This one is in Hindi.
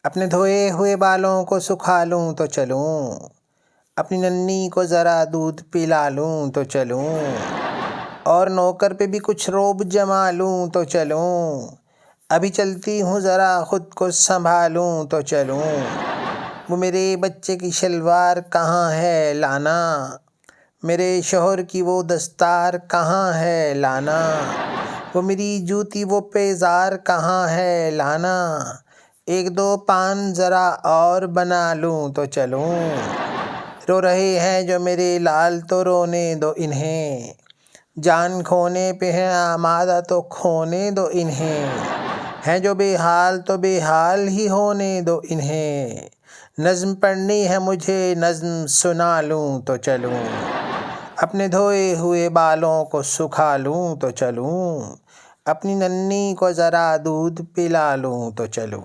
अपने धोए हुए बालों को सुखा लूँ तो चलूँ, अपनी नन्ही को ज़रा दूध पिला लूँ तो चलूँ, और नौकर पे भी कुछ रोब जमा लूँ तो चलूँ। अभी चलती हूँ ज़रा खुद को संभालूँ तो चलूँ। वो मेरे बच्चे की शलवार कहाँ है लाना, मेरे शौहर की वो दस्तार कहाँ है लाना, वो मेरी जूती वो पेजार कहाँ है लाना। एक दो पान ज़रा और बना लूँ तो चलूँ। रो रहे हैं जो मेरे लाल तो रोने दो इन्हें, जान खोने पे है आमादा तो खोने दो इन्हें, हैं जो बेहाल तो बेहाल ही होने दो इन्हें। नज़्म पढ़नी है मुझे नज़्म सुना लूँ तो चलूँ, अपने धोए हुए बालों को सुखा लूँ तो चलूँ, अपनी नन्ही को ज़रा दूध पिला लूँ तो चलूँ।